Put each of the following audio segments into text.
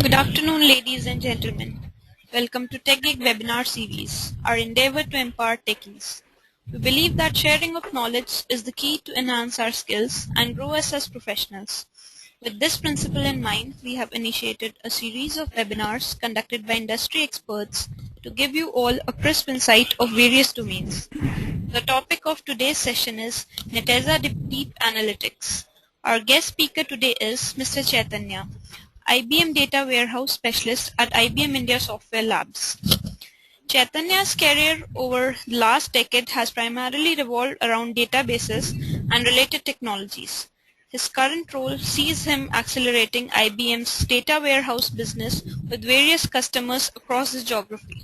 Good afternoon, ladies and gentlemen. Welcome to TechGig webinar series, our endeavor to empower techies. We believe that sharing of knowledge is the key to enhance our skills and grow us as professionals. With this principle in mind, we have initiated a series of webinars conducted by industry experts to give you all a crisp insight of various domains. The topic of today's session is Netezza Deep Analytics. Our guest speaker today is Mr. Chaitanya, IBM Data Warehouse Specialist at IBM India Software Labs. Chaitanya's career over the last decade has primarily revolved around databases and related technologies. His current role sees him accelerating IBM's data warehouse business with various customers across the geography.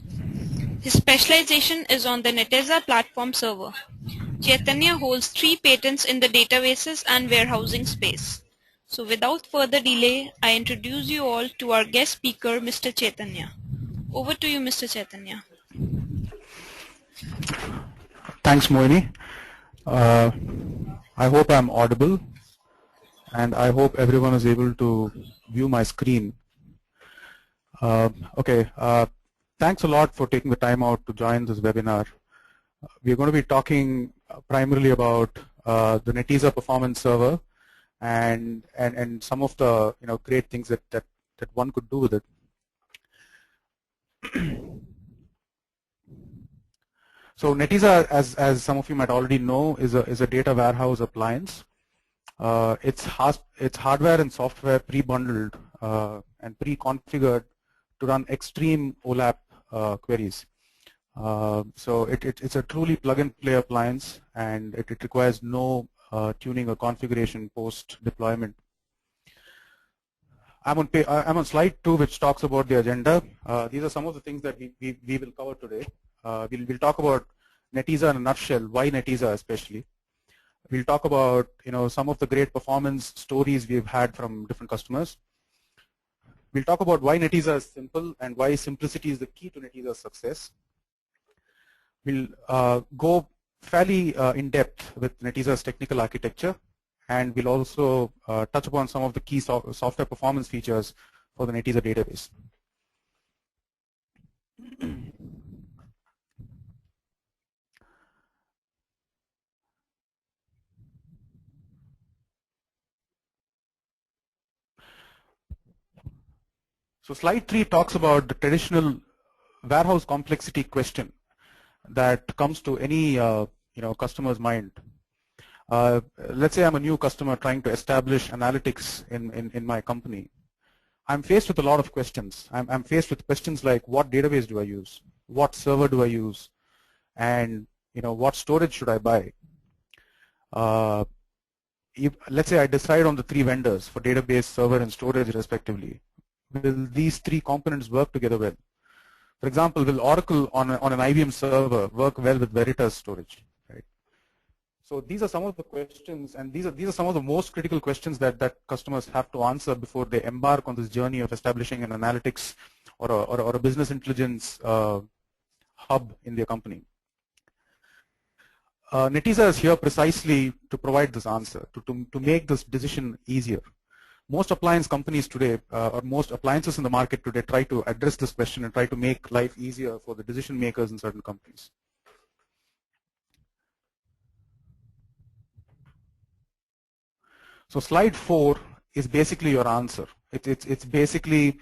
His specialization is on the Netezza platform server. Chaitanya holds 3 patents in the databases and warehousing space. So without further delay, I introduce you all to our guest speaker, Mr. Chaitanya. Over to you, Mr. Chaitanya. Thanks, Moini. I hope I'm audible, and I hope everyone is able to view my screen. Thanks a lot for taking the time out to join this webinar. We're going to be talking primarily about the Netezza performance server and some of the great things that one could do with it. So Netezza, as some of you might already know, is a data warehouse appliance. It's hardware and software pre-bundled and pre-configured to run extreme OLAP queries. So it's a truly plug-and-play appliance, and it requires no tuning or configuration post-deployment. I'm on slide 2, which talks about the agenda. These are some of the things that we will cover today. We'll talk about Netezza in a nutshell, why Netezza especially. We'll talk about some of the great performance stories we've had from different customers. We'll talk about why Netezza is simple and why simplicity is the key to Netezza's success. We'll go fairly in depth with Netezza's technical architecture, and we'll also touch upon some of the key software performance features for the Netezza database. So slide 3 talks about the traditional warehouse complexity question that comes to any customer's mind. Let's say I'm a new customer trying to establish analytics in my company. I'm faced with a lot of questions. I'm faced with questions like, what database do I use? What server do I use? And what storage should I buy? Let's say I decide on the 3 vendors for database, server, and storage respectively. Will these 3 components work together well? For example, will Oracle on an IBM server work well with Veritas storage? Right. So these are some of the questions, and these are some of the most critical questions that customers have to answer before they embark on this journey of establishing an analytics or a business intelligence hub in their company. Netezza is here precisely to provide this answer, to make this decision easier. Most appliance companies today, or most appliances in the market today, try to address this question and try to make life easier for the decision makers in certain companies. So slide 4 is basically your answer. It's basically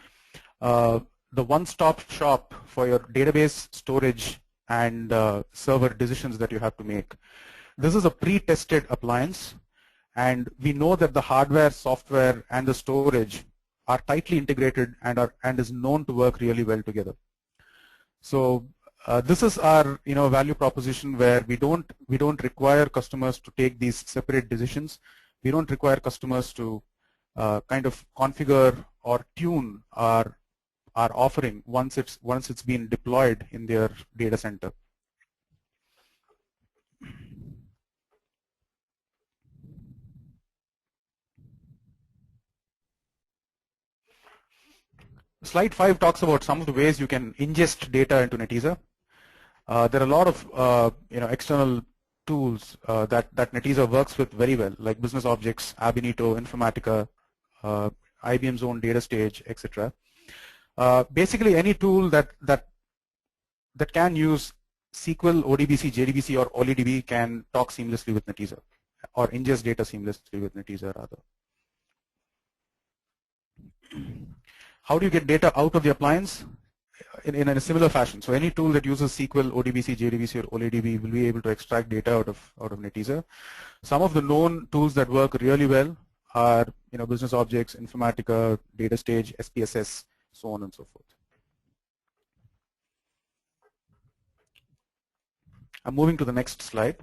the one-stop shop for your database, storage, and server decisions that you have to make. This is a pre-tested appliance, and we know that the hardware, software, and the storage are tightly integrated and is known to work really well together. So this is our value proposition, where we don't require customers to take these separate decisions. We don't require customers to kind of configure or tune our offering once it's been deployed in their data center. Slide 5 talks about some of the ways you can ingest data into Netezza. There are a lot of external tools that Netezza works with very well, like Business Objects, Ab Initio, Informatica, IBM's own data stage, etc. Basically, any tool that can use SQL, ODBC, JDBC, or OLEDB can talk seamlessly with Netezza, or ingest data seamlessly with Netezza rather. How do you get data out of the appliance? In a similar fashion. So any tool that uses SQL, ODBC, JDBC, or OLEDB will be able to extract data out of Netezza. Some of the known tools that work really well are Business Objects, Informatica, Data Stage, SPSS, so on and so forth. I'm moving to the next slide.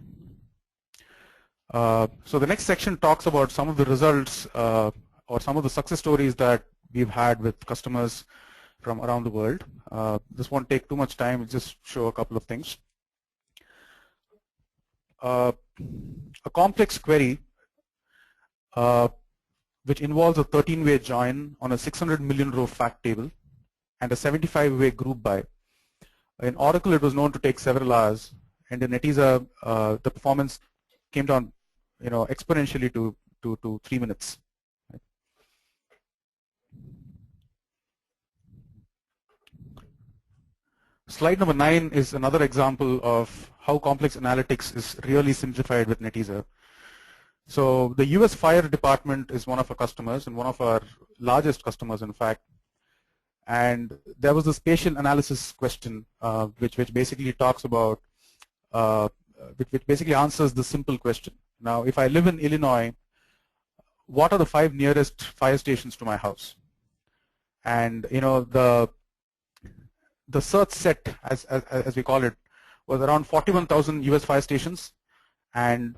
So the next section talks about some of the results or some of the success stories that we've had with customers from around the world. This won't take too much time, we'll just show a couple of things. A complex query which involves a 13-way join on a 600 million row fact table and a 75-way group by. In Oracle, it was known to take several hours, and in Netezza, the performance came down, exponentially to 3 minutes. Slide number 9 is another example of how complex analytics is really simplified with Netezza. So the US Fire Department is one of our customers and one of our largest customers, in fact. And there was a spatial analysis question which basically talks about, which basically answers the simple question. Now, if I live in Illinois, what are the 5 nearest fire stations to my house? And the search set, as we call it, was around 41,000 US fire stations and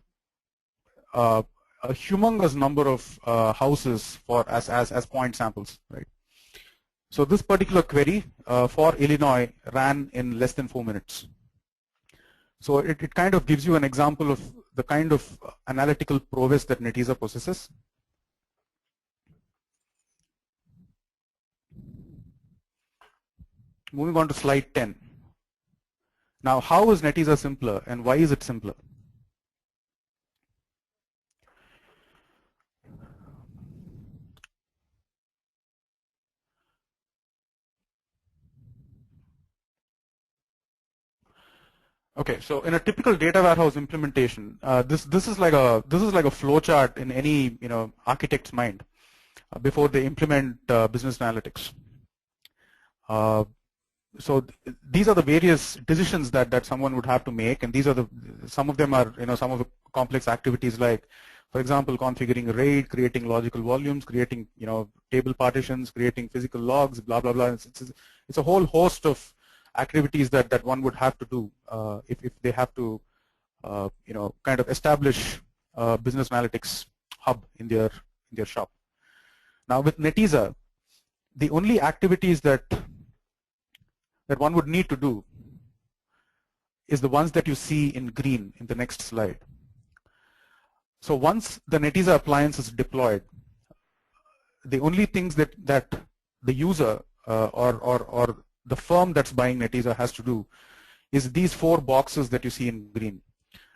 a humongous number of houses as point samples, right? So this particular query for Illinois ran in less than 4 minutes. So it kind of gives you an example of the kind of analytical prowess that Netezza possesses. Moving on to slide 10. Now, how is Netezza simpler and why is it simpler? Okay, so in a typical data warehouse implementation, this is like a flow chart in any architect's mind before they implement business analytics. So these are the various decisions that someone would have to make, and these are some of them are some of the complex activities, like, for example, configuring a RAID, creating logical volumes, creating table partitions, creating physical logs, blah blah blah. It's a whole host of activities that one would have to do if they have to kind of establish a business analytics hub in their shop. Now with Netezza, the only activities that one would need to do is the ones that you see in green in the next slide. So once the Netezza appliance is deployed, the only things that the user or the firm that's buying Netezza has to do is these 4 boxes that you see in green.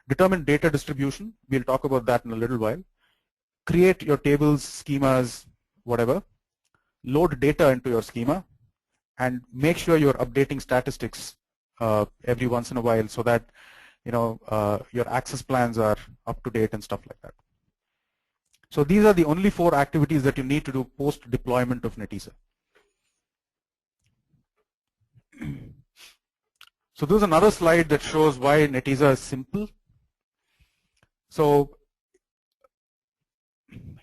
Determine data distribution, we'll talk about that in a little while. Create your tables, schemas, whatever. Load data into your schema, and make sure you're updating statistics every once in a while so that your access plans are up to date and stuff like that. So these are the only 4 activities that you need to do post deployment of Netezza. So this is another slide that shows why Netezza is simple. So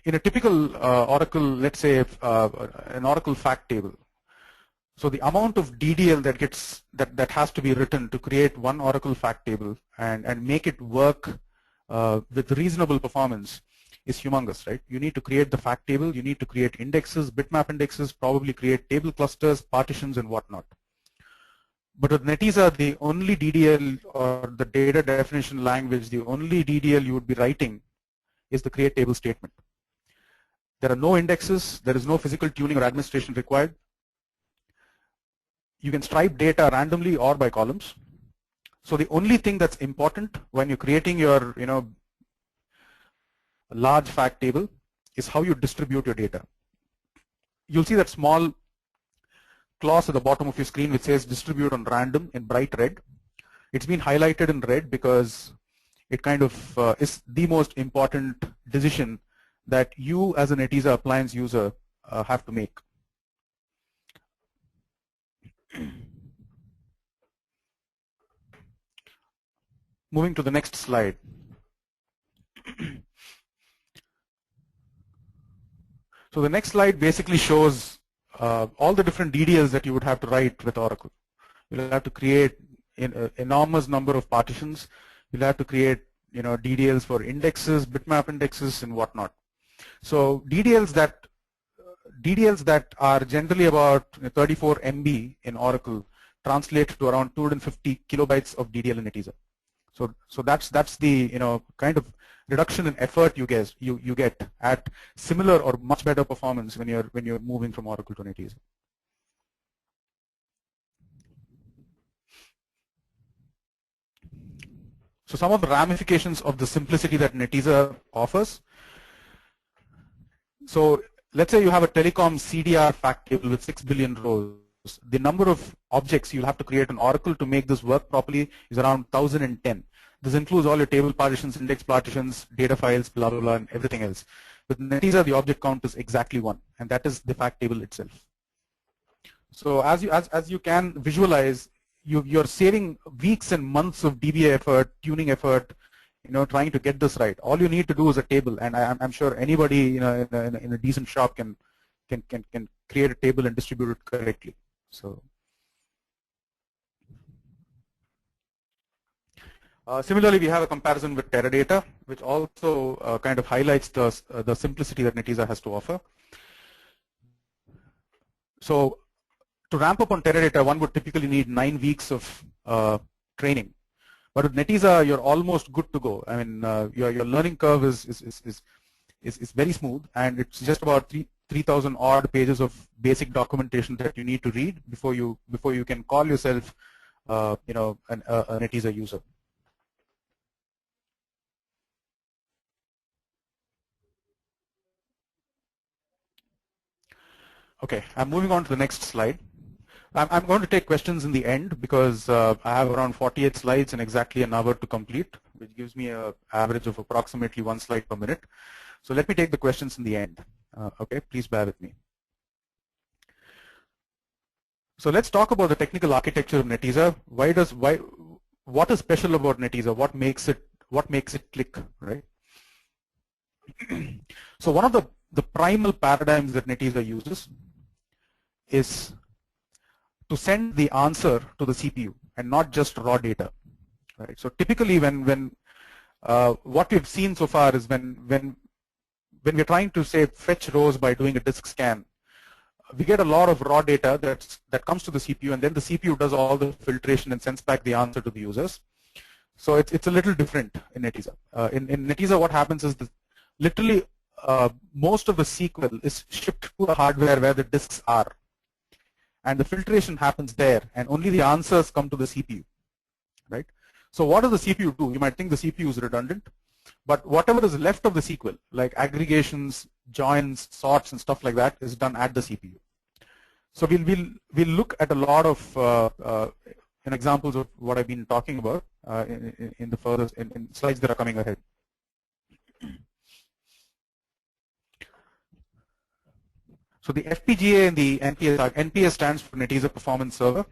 in a typical Oracle, let's say an Oracle fact table, so the amount of DDL that has to be written to create one Oracle fact table and make it work with reasonable performance is humongous, right? You need to create the fact table, you need to create indexes, bitmap indexes, probably create table clusters, partitions, and whatnot. But with Netezza, the only DDL or the data definition language, the only DDL you would be writing is the create table statement. There are no indexes, there is no physical tuning or administration required. You can stripe data randomly or by columns. So the only thing that's important when you're creating your large fact table is how you distribute your data. you'll see that small clause at the bottom of your screen which says distribute on random in bright red. It's been highlighted in red because it kind of is the most important decision that you as a Netezza appliance user have to make. Moving to the next slide. So the next slide basically shows all the different DDLs that you would have to write with Oracle. You'll have to create an enormous number of partitions. You'll have to create DDLs for indexes, bitmap indexes, and whatnot. So DDLs that are generally about 34 MB in Oracle translate to around 250 kilobytes of DDL in Netezza. So that's the kind of reduction in effort you get at similar or much better performance when you're moving from Oracle to Netezza. So some of the ramifications of the simplicity that Netezza offers. So let's say you have a telecom CDR fact table with 6 billion rows. The number of objects you'll have to create in Oracle to make this work properly is around 1010. This includes all your table partitions, index partitions, data files, blah, blah, blah, and everything else. With Netezza, the object count is exactly 1, and that is the fact table itself. So as you can visualize, you're saving weeks and months of DBA effort, tuning effort, trying to get this right. All you need to do is a table, and I'm sure anybody in a decent shop can create a table and distribute it correctly. So similarly, we have a comparison with Teradata, which also kind of highlights the simplicity that Netezza has to offer. So to ramp up on Teradata, one would typically need 9 weeks of training. But with Netezza, you're almost good to go. I mean, your learning curve is very smooth, and it's just about 3,000 odd pages of basic documentation that you need to read before you can call yourself, a Netezza user. Okay, I'm moving on to the next slide. I'm going to take questions in the end because I have around 48 slides and exactly an hour to complete, which gives me an average of approximately 1 slide per minute. So let me take the questions in the end. Okay, please bear with me. So let's talk about the technical architecture of Netezza. What is special about Netezza? What makes it click, right? So one of the primal paradigms that Netezza uses is to send the answer to the CPU and not just raw data, right? So typically, what we've seen so far is when we're trying to say fetch rows by doing a disk scan, we get a lot of raw data that comes to the CPU, and then the CPU does all the filtration and sends back the answer to the users. So it's a little different in Netezza. In Netezza, what happens is literally most of the SQL is shipped to the hardware where the disks are, and the filtration happens there, and only the answers come to the CPU, right? So what does the CPU do? You might think the CPU is redundant, but whatever is left of the SQL, like aggregations, joins, sorts, and stuff like that, is done at the CPU. So we'll look at a lot of examples of what I've been talking about in the further in slides that are coming ahead. So the FPGA and the NPS stands for Netezza Performance Server.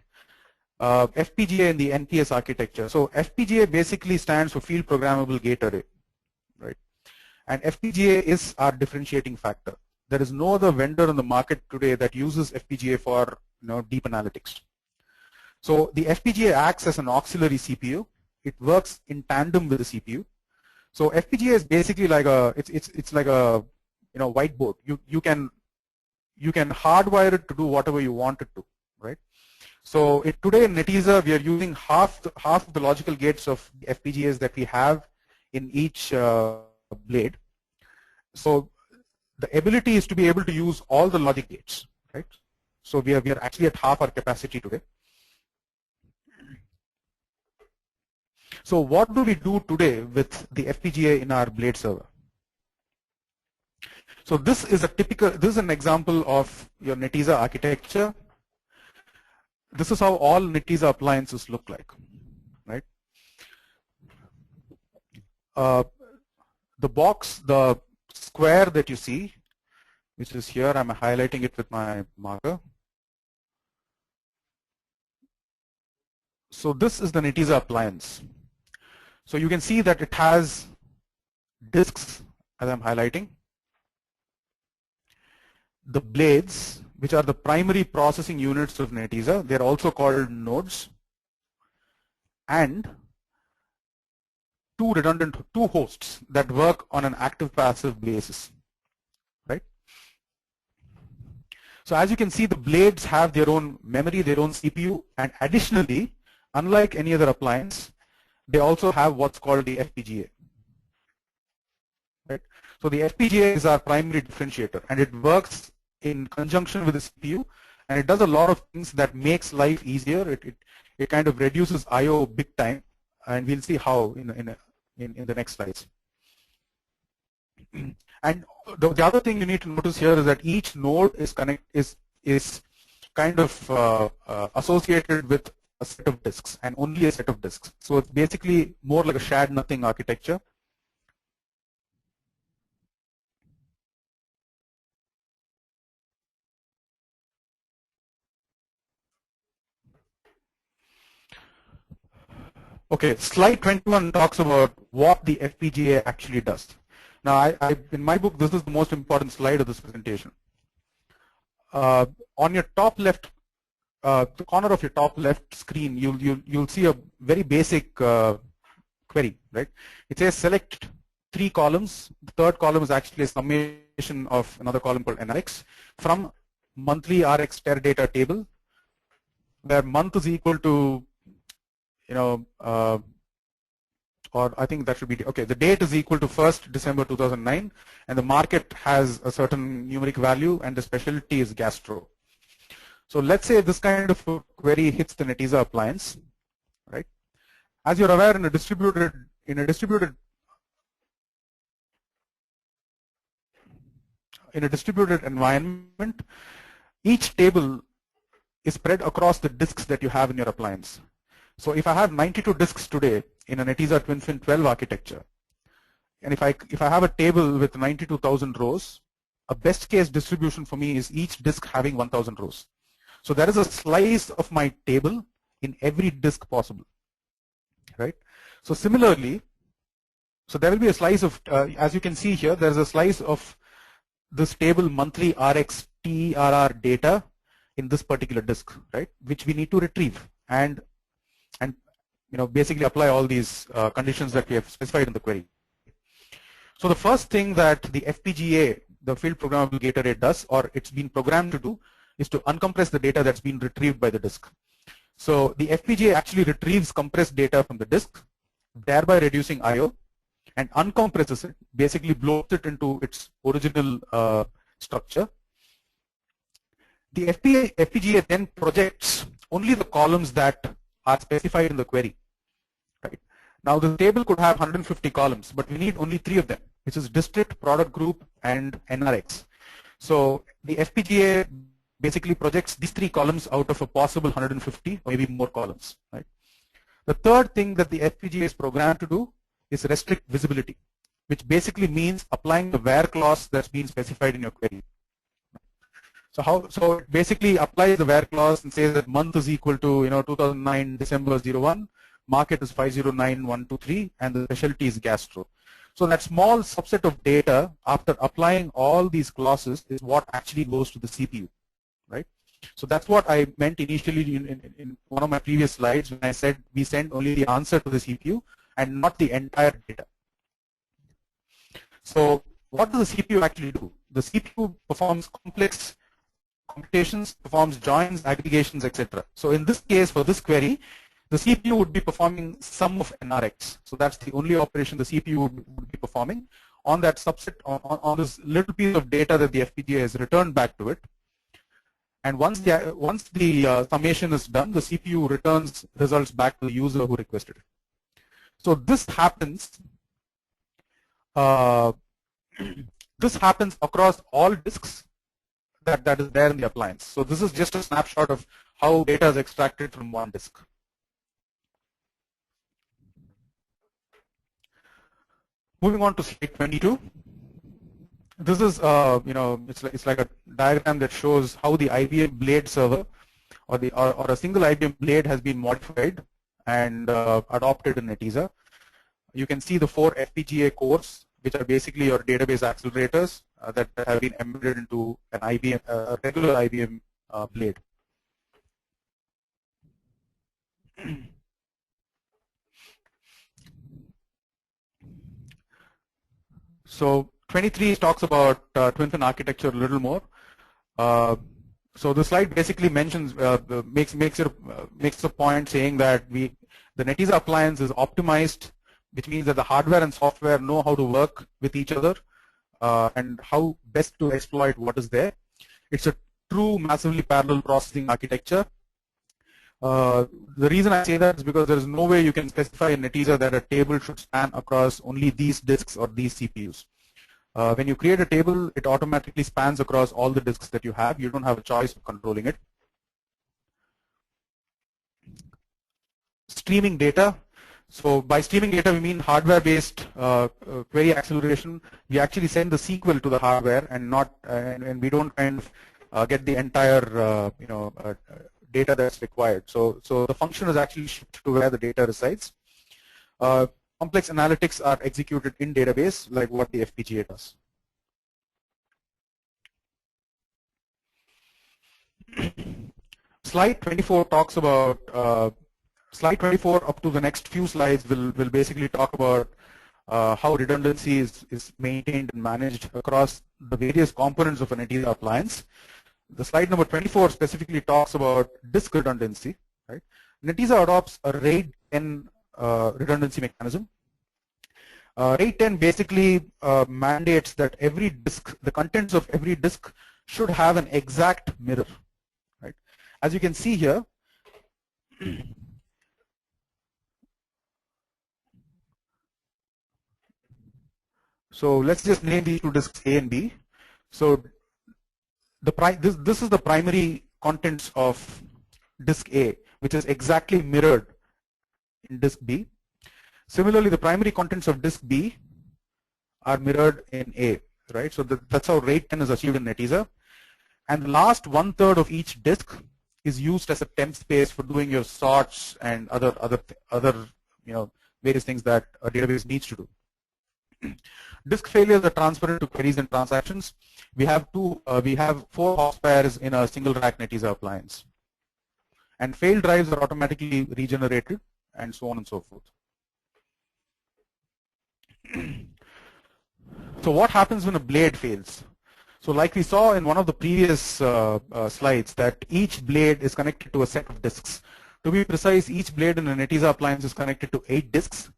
FPGA and the NPS architecture. So FPGA basically stands for Field Programmable Gate Array, right? And FPGA is our differentiating factor. There is no other vendor in the market today that uses FPGA for deep analytics. So the FPGA acts as an auxiliary CPU. It works in tandem with the CPU. So FPGA is basically like it's like a whiteboard. You can hardwire it to do whatever you want it to, right? So today in Netezza, we are using half of the logical gates of FPGAs that we have in each blade. So the ability is to be able to use all the logic gates, right? So we are actually at half our capacity today. So what do we do today with the FPGA in our blade server? So this is an example of your Netezza architecture. This is how all Netezza appliances look like, right? The box, the square that you see, which is here, I'm highlighting it with my marker. So this is the Netezza appliance. So you can see that it has disks, as I'm highlighting, the blades, which are the primary processing units of Netezza. They're also called nodes, and two hosts that work on an active-passive basis, right? So as you can see, the blades have their own memory, their own CPU, and additionally, unlike any other appliance, they also have what's called the FPGA. Right? So the FPGA is our primary differentiator, and it works in conjunction with the CPU, and it does a lot of things that makes life easier. It kind of reduces I/O big time, and we'll see how in the next slides. And the other thing you need to notice here is that each node is kind of associated with a set of disks, and only a set of disks. So it's basically more like a shared nothing architecture. Okay, slide 21 talks about what the FPGA actually does. Now, in my book, this is the most important slide of this presentation. On your top left, the corner of your top left screen, you'll see a very basic query, right? It says select 3 columns. The third column is actually a summation of another column called NRX from monthly RX data table, where month is equal to, or I think that should be, okay, the date is equal to 1st December 2009, and the market has a certain numeric value, and the specialty is gastro. So let's say this kind of query hits the Netezza appliance, right? As you're aware, in a distributed environment, each table is spread across the disks that you have in your appliance. So if I have 92 disks today in a Netezza TwinFin 12 architecture, and if I have a table with 92,000 rows, a best case distribution for me is each disk having 1,000 rows. So there is a slice of my table in every disk possible, right? So similarly, so there will be a slice of, as you can see here, there is a slice of this table monthly RX TRR data in this particular disk, right? Which we need to retrieve and basically apply all these conditions that we have specified in the query. So the first thing that the FPGA, the field programmable gate array, does, or it's been programmed to do, is to uncompress the data that's been retrieved by the disk. So the FPGA actually retrieves compressed data from the disk, thereby reducing I/O, and uncompresses it, basically blows it into its original structure. The FPGA then projects only the columns that are specified in the query. Right. Now the table could have 150 columns, but we need only 3 of them, which is district, product group, and NRX. So the FPGA basically projects these 3 columns out of a possible 150 or maybe more columns. Right. The third thing that the FPGA is programmed to do is restrict visibility, which basically means applying the where clause that's been specified in your query. So it basically applies the where clause and says that month is equal to 2009 December 01, market is 509123, and the specialty is gastro. So that small subset of data, after applying all these clauses, is what actually goes to the CPU, right? So that's what I meant initially in one of my previous slides when I said we send only the answer to the CPU and not the entire data. So what does the CPU actually do? The CPU performs complex computations, performs joins, aggregations, etc. So in this case, for this query, the CPU would be performing sum of NRX. So that's the only operation the CPU would be performing on that subset, on this little piece of data that the FPGA has returned back to it. And once the summation is done, the CPU returns results back to the user who requested it. So this happens. The this happens across all disks that is there in the appliance. So this is just a snapshot of how data is extracted from one disk. Moving on to slide 22. This is, it's like a diagram that shows how the IBM Blade server or a single IBM Blade has been modified and adopted in Netezza. You can see the 4 FPGA cores, which are basically your database accelerators that have been embedded into an IBM, a regular IBM Blade. So 23 talks about twin-fin architecture a little more. So the slide basically mentions makes a point saying that the Netezza appliance is optimized, which means that the hardware and software know how to work with each other and how best to exploit what is there. It's a true massively parallel processing architecture. The reason I say that is because there is no way you can specify in Netezza that a table should span across only these disks or these CPUs. When you create a table, it automatically spans across all the disks that you have. You don't have a choice of controlling it. Streaming data. So by streaming data, we mean hardware-based query acceleration. We actually send the SQL to the hardware, and not and we don't kind of get the entire data that's required. So the function is actually shipped to where the data resides. Complex analytics are executed in database, like what the FPGA does. Slide 24 talks about slide 24 up to the next few slides will basically talk about how redundancy is maintained and managed across the various components of a Netezza appliance. The slide number 24 specifically talks about disk redundancy. Right? Netezza adopts a RAID 10 redundancy mechanism. RAID 10 basically mandates that every disk, the contents of every disk, should have an exact mirror. Right? As you can see here, so let's just name these two disks A and B. So this is the primary contents of disk A, which is exactly mirrored in disk B. Similarly, the primary contents of disk B are mirrored in A, right? So that's how RAID 10 is achieved in Netezza. And the last 1/3 of each disk is used as a temp space for doing your sorts and other various things that a database needs to do. Disk failures are transferred to queries and transactions. We have 4 hops pairs in a single rack Netezza appliance. And failed drives are automatically regenerated, and so on and so forth. So what happens when a blade fails? So like we saw in one of the previous slides, that each blade is connected to a set of disks. To be precise, each blade in a Netezza appliance is connected to 8 disks.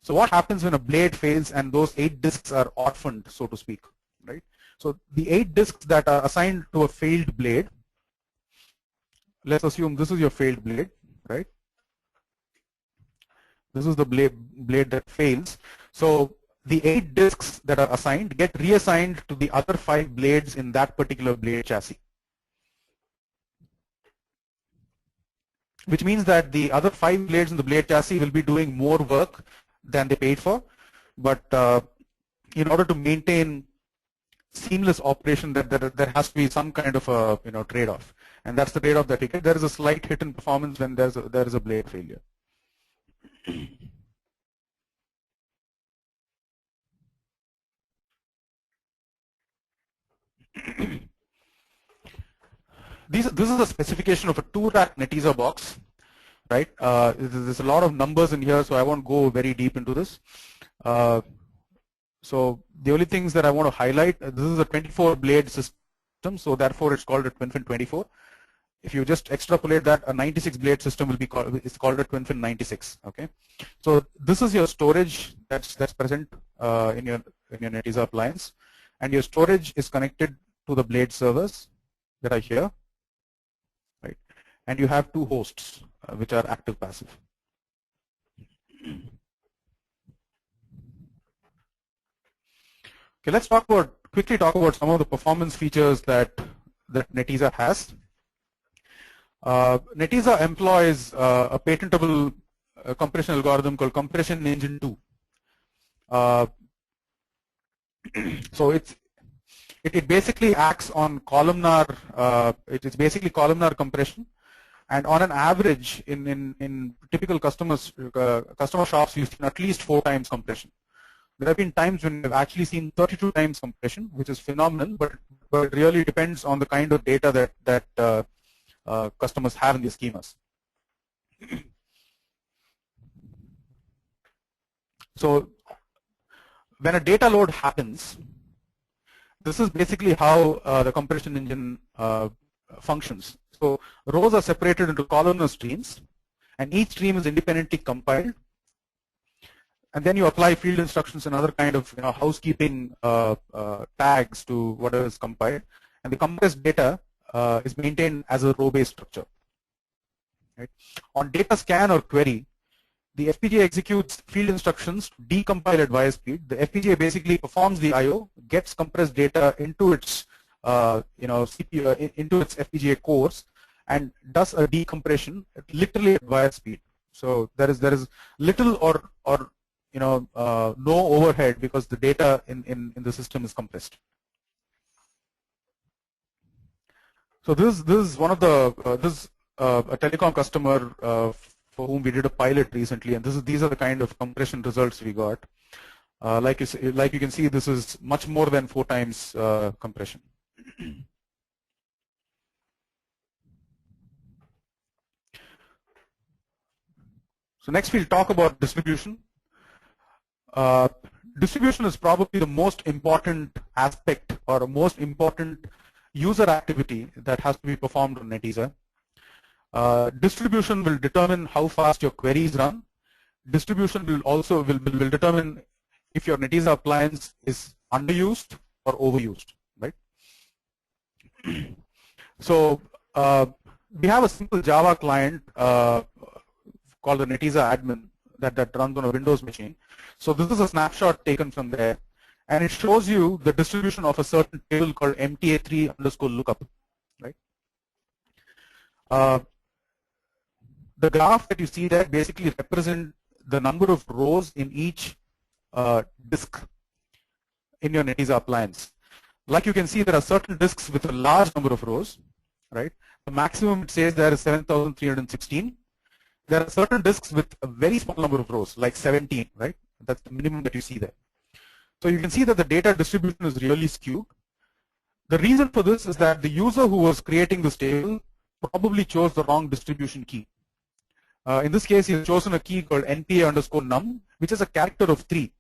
So what happens when a blade fails and those 8 disks are orphaned, so to speak, right? So the 8 disks that are assigned to a failed blade, let's assume this is your failed blade, right? This is the blade that fails. So the 8 disks that are assigned get reassigned to the other 5 blades in that particular blade chassis. Which means that the other 5 blades in the blade chassis will be doing more work than they paid for. But in order to maintain seamless operation, there has to be some kind of a trade-off, and that's the trade-off that we get. There is a slight hit in performance when there is a blade failure. This is a specification of a 2-rack Netezza box, right? There's a lot of numbers in here, so I won't go very deep into this. So the only things that I want to highlight, this is a 24 blade system, so therefore it's called a twin-fin 24. If you just extrapolate that, a 96 blade system will be called a twin-fin 96. Okay, so this is your storage that's present in your Netezza appliance, and your storage is connected to the blade servers that are here, right? And you have 2 hosts which are active passive. Okay, let's talk about quickly talk about some of the performance features that Netezza has. Netezza employs a patentable compression algorithm called compression engine 2. So it basically acts on columnar. It is basically columnar compression, and on an average, in typical customer shops, you've seen at least 4 times compression. There have been times when we've actually seen 32 times compression, which is phenomenal, but it really depends on the kind of data that customers have in their schemas. So when a data load happens, this is basically how the compression engine functions. So rows are separated into columnar streams, and each stream is independently compiled. And then you apply field instructions and other kind of housekeeping tags to whatever is compiled, and the compressed data is maintained as a row-based structure. Right? On data scan or query, the FPGA executes field instructions to decompile at wire speed. The FPGA basically performs the I/O, gets compressed data into its CPU, into its FPGA cores, and does a decompression literally at wire speed. So there is little or no overhead because the data in the system is compressed. So this is one of the a telecom customer for whom we did a pilot recently, and these are the kind of compression results we got. Like you can see, this is much more than 4 times compression. So next we'll talk about distribution. Distribution is probably the most important aspect or a most important user activity that has to be performed on Netezza. Distribution will determine how fast your queries run. Distribution will also will determine if your Netezza appliance is underused or overused, right? So we have a simple Java client called the Netezza admin that runs on a Windows machine. So this is a snapshot taken from there, and it shows you the distribution of a certain table called MTA3_lookup, right? The graph that you see there basically represents the number of rows in each disk in your Netezza appliance. Like you can see, there are certain disks with a large number of rows, right? The maximum it says there is 7,316. There are certain disks with a very small number of rows, like 17, right? That's the minimum that you see there. So you can see that the data distribution is really skewed. The reason for this is that the user who was creating this table probably chose the wrong distribution key. In this case, he has chosen a key called NPA_num, which is a character of 3.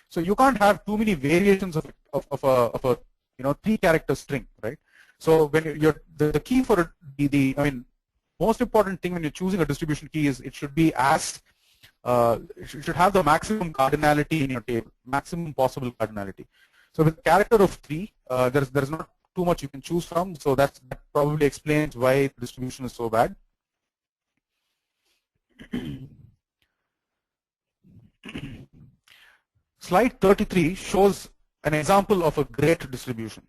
So you can't have too many variations of a 3-character string, right? So when the key for most important thing when you're choosing a distribution key is it should be it should have the maximum cardinality in your table, maximum possible cardinality. So with a character of 3, there's not too much you can choose from. So that probably explains why the distribution is so bad. Slide 33 shows an example of a great distribution.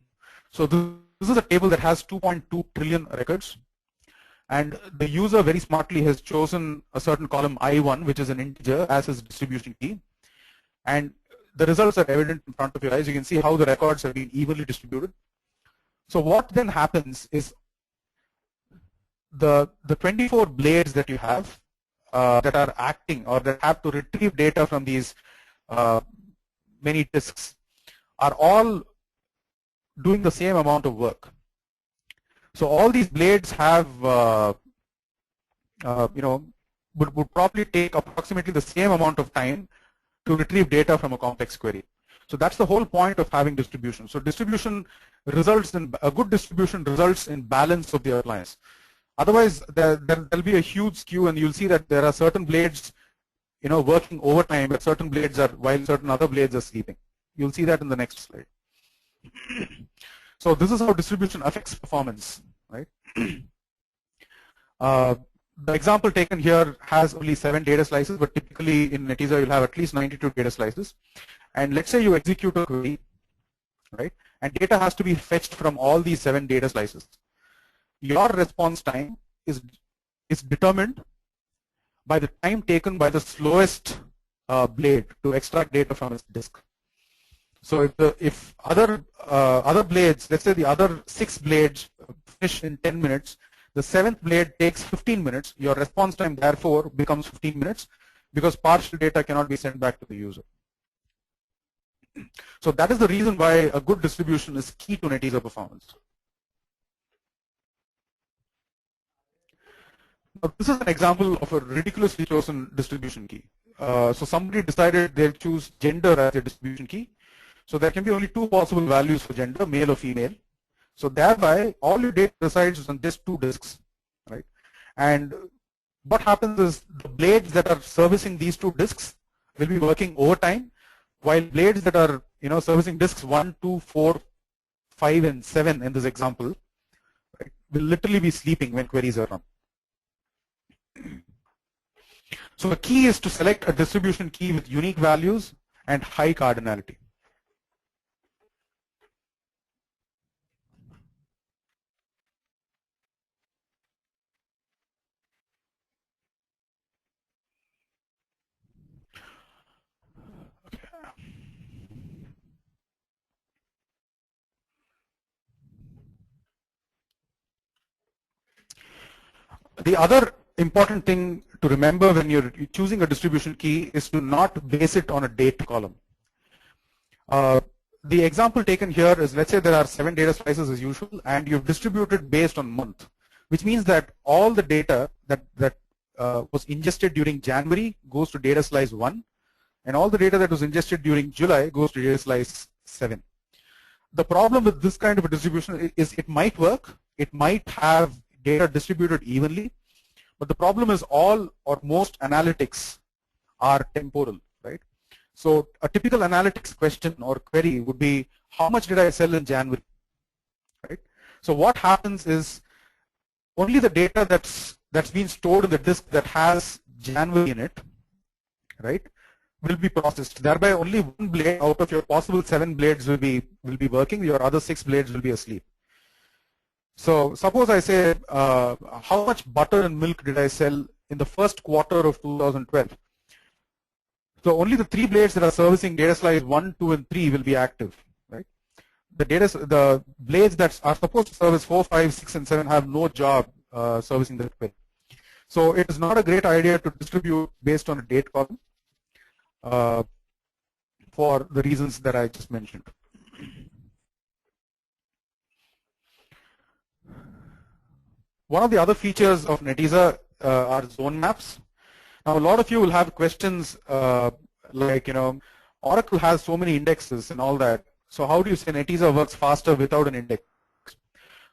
So this is a table that has 2.2 trillion records, and the user very smartly has chosen a certain column I1, which is an integer, as his distribution key, and the results are evident in front of your eyes. You can see how the records have been evenly distributed. So what then happens is the 24 blades that you have that are acting or that have to retrieve data from these many disks are all doing the same amount of work. So all these blades have would probably take approximately the same amount of time to retrieve data from a complex query. So that's the whole point of having distribution. So distribution results in a good distribution results in balance of the appliance. Otherwise, there'll be a huge skew, and you'll see that there are certain blades, working overtime, but certain blades are while certain other blades are sleeping. You'll see that in the next slide. So this is how distribution affects performance, right? The example taken here has only 7 data slices, but typically in Netezza you'll have at least 92 data slices. And let's say you execute a query, right? and data has to be fetched from all these 7 data slices. Your response time is determined by the time taken by the slowest blade to extract data from its disk. So if other blades, let's say the other 6 blades finish in 10 minutes, the 7th blade takes 15 minutes. Your response time therefore becomes 15 minutes because partial data cannot be sent back to the user. So that is the reason why a good distribution is key to Netezza performance. Now, this is an example of a ridiculously chosen distribution key. So somebody decided they'll choose gender as a distribution key. So there can be only 2 possible values for gender, male or female. So thereby, all your data resides on just 2 disks, right? And what happens is the blades that are servicing these 2 disks will be working overtime, while blades that are servicing disks 1, 2, 4, 5, and 7 in this example, right, will literally be sleeping when queries are run. So the key is to select a distribution key with unique values and high cardinality. The other important thing to remember when you're choosing a distribution key is to not base it on a date column. The example taken here is, let's say there are 7 data slices as usual, and you've distributed based on month, which means that all the data that was ingested during January goes to data slice 1, and all the data that was ingested during July goes to data slice 7. The problem with this kind of a distribution is it might work, it might have data distributed evenly, but the problem is all or most analytics are temporal, right? So a typical analytics question or query would be, how much did I sell in January, right? So what happens is only the data that's been stored in the disk that has January in it, right, will be processed. Thereby only 1 blade out of your possible 7 blades will be working, your other 6 blades will be asleep. So suppose I say, how much butter and milk did I sell in the first quarter of 2012? So only the 3 blades that are servicing data slice 1, 2, and 3 will be active, right? The blades that are supposed to service 4, 5, 6, and 7 have no job servicing that query. So it is not a great idea to distribute based on a date column for the reasons that I just mentioned. One of the other features of Netezza are zone maps. Now, a lot of you will have questions like, Oracle has so many indexes and all that. So how do you say Netezza works faster without an index?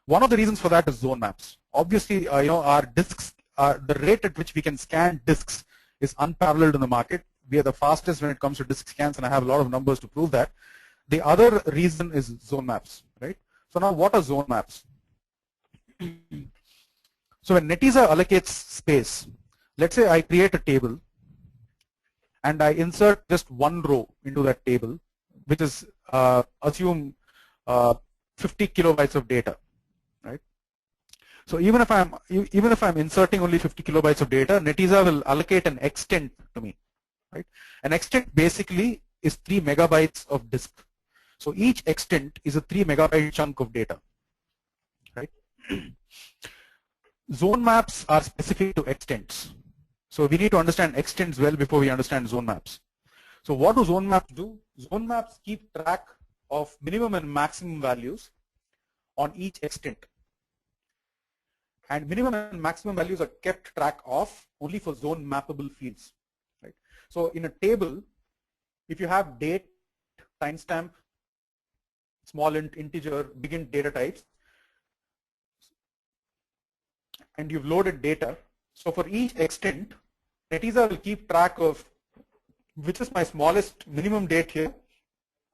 One of the reasons for that is zone maps. Obviously, our disks, the rate at which we can scan disks is unparalleled in the market. We are the fastest when it comes to disk scans, and I have a lot of numbers to prove that. The other reason is zone maps, right? So now, what are zone maps? So when Netezza allocates space, let's say I create a table and I insert just 1 row into that table, which is assume 50 kilobytes of data, right? So even if I'm inserting only 50 kilobytes of data, Netezza will allocate an extent to me, right? An extent basically is 3 megabytes of disk. So each extent is a 3 megabyte chunk of data, right? Zone maps are specific to extents. So we need to understand extents well before we understand zone maps. So what do zone maps do? Zone maps keep track of minimum and maximum values on each extent. And minimum and maximum values are kept track of only for zone mappable fields, right? So in a table, if you have date, timestamp, small int, integer, big int data types, and you've loaded data, so for each extent, Netezza will keep track of which is my smallest minimum date here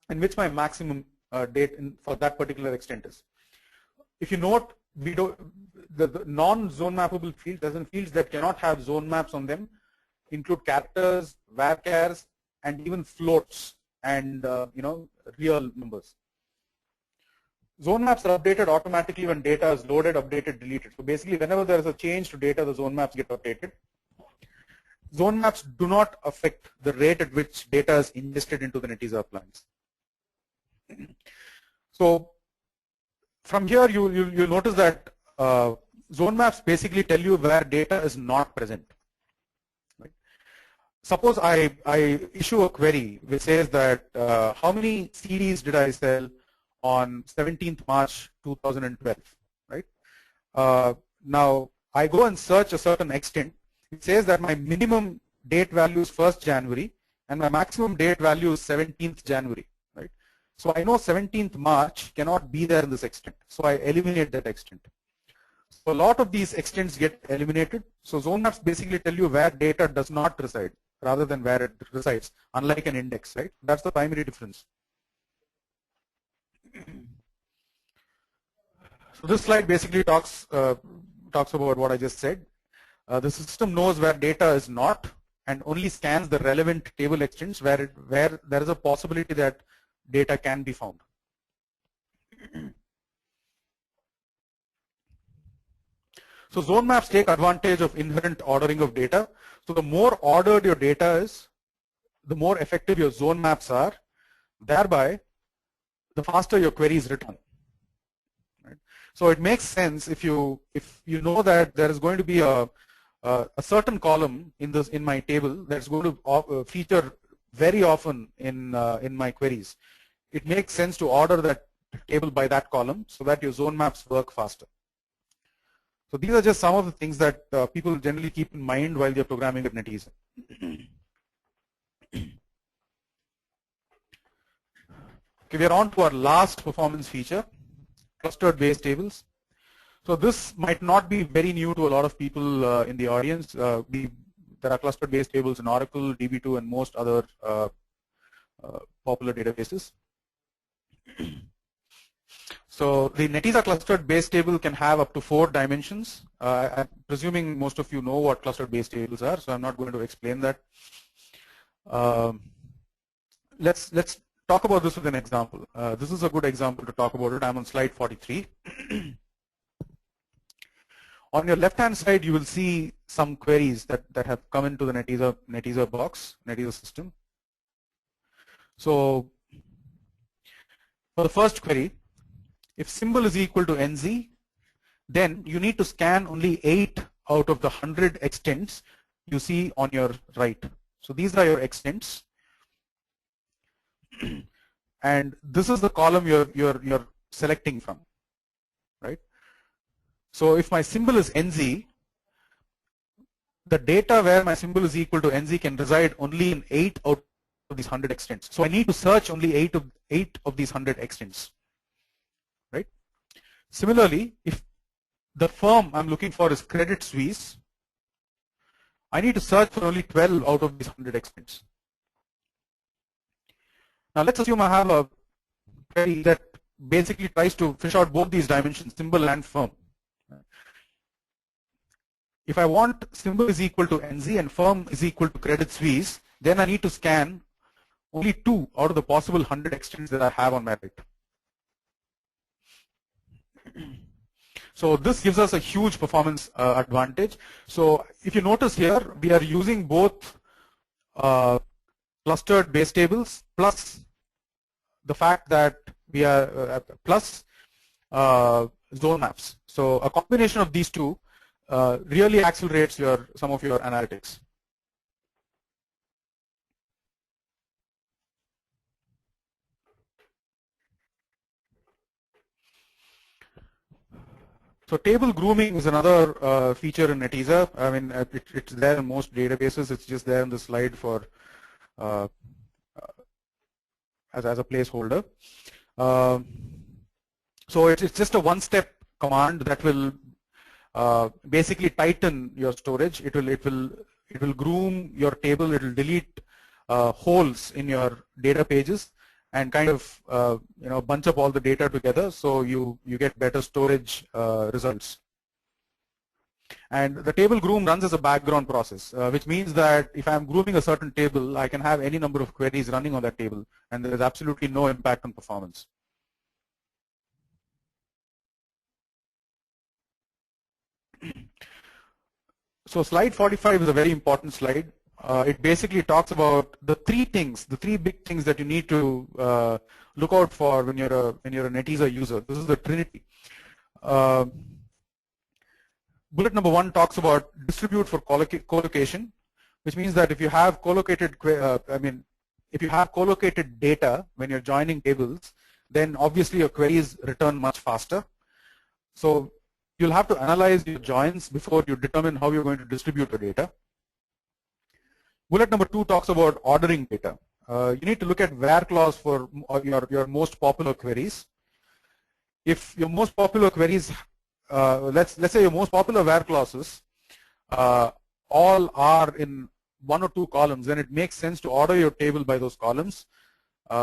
and which my maximum date for that particular extent is. If you note, we don't, the non-zone mappable fields, as in fields that cannot have zone maps on them, include characters, varchars, and even floats and real numbers. Zone maps are updated automatically when data is loaded, updated, deleted. So basically, whenever there is a change to data, the zone maps get updated. Zone maps do not affect the rate at which data is ingested into the Netezza appliance. So from here, you'll notice that zone maps basically tell you where data is not present. Right? Suppose I issue a query which says that how many CDs did I sell on 17th March 2012, right? Now I go and search a certain extent. It says that my minimum date value is 1st January and my maximum date value is 17th January, right? So I know 17th March cannot be there in this extent. So I eliminate that extent. So a lot of these extents get eliminated. So zone maps basically tell you where data does not reside rather than where it resides, unlike an index, right? That's the primary difference. So this slide basically talks about what I just said. The system knows where data is not and only scans the relevant table extents where there is a possibility that data can be found. So zone maps take advantage of inherent ordering of data. So the more ordered your data is, the more effective your zone maps are. Thereby, the faster your queries return. Right? So it makes sense if you know that there is going to be a certain column in my table that's going to feature very often in my queries. It makes sense to order that table by that column so that your zone maps work faster. So these are just some of the things that people generally keep in mind while they're programming with Netezza. Okay, we are on to our last performance feature, clustered base tables. So this might not be very new to a lot of people in the audience. There are clustered base tables in Oracle, DB2, and most other popular databases. So the Netezza clustered base table can have up to 4 dimensions. I'm presuming most of you know what clustered base tables are, so I'm not going to explain that. Let's talk about this with an example. This is a good example to talk about it. I'm on slide 43. On your left-hand side, you will see some queries that have come into the Netezza box, Netezza system. So for the first query, if symbol is equal to NZ, then you need to scan only 8 out of the 100 extents you see on your right. So these are your extents. And this is the column you're selecting from, right? So if my symbol is NZ, the data where my symbol is equal to NZ can reside only in 8 out of these 100 extents. So I need to search only 8 of these 100 extents, right? Similarly, if the firm I'm looking for is Credit Suisse, I need to search for only 12 out of these 100 extents. Now let's assume I have a query that basically tries to fish out both these dimensions, symbol and firm. If I want symbol is equal to NZ and firm is equal to Credit Suisse, then I need to scan only 2 out of the possible 100 extents that I have on my right. So this gives us a huge performance advantage. So if you notice here, we are using both clustered base tables plus the fact that we are plus zone maps. So a combination of these two really accelerates some of your analytics. So table grooming is another feature in Netezza. I mean, it's there in most databases. It's just there in the slide for as a placeholder. So it's just a one-step command that will basically tighten your storage. It will groom your table. It will delete holes in your data pages and kind of bunch up all the data together, so you get better storage results. And the table groom runs as a background process, which means that if I'm grooming a certain table, I can have any number of queries running on that table, and there is absolutely no impact on performance. So slide 45 is a very important slide. It basically talks about the three big things that you need to look out for when you're a Netezza user. This is the trinity. Bullet number 1 talks about distribute for collocation, which means that if you have collocated, if you have collocated data when you're joining tables, then obviously your queries return much faster. So you'll have to analyze your joins before you determine how you're going to distribute your data. Bullet number 2 talks about ordering data. You need to look at where clause for your most popular queries. If your most popular queries, let's say your most popular where clauses all are in 1 or 2 columns, then it makes sense to order your table by those columns,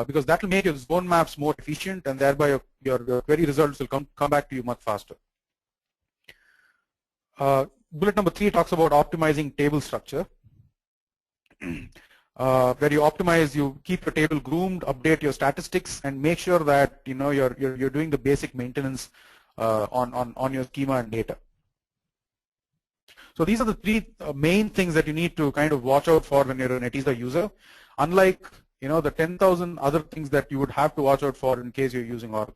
because that will make your zone maps more efficient, and thereby your query results will come back to you much faster. Bullet number 3 talks about optimizing table structure, where you optimize, you keep your table groomed, update your statistics, and make sure that you're doing the basic maintenance on your schema and data. So these are the 3 main things that you need to kind of watch out for when you're a Netezza user, unlike the 10,000 other things that you would have to watch out for in case you're using Oracle.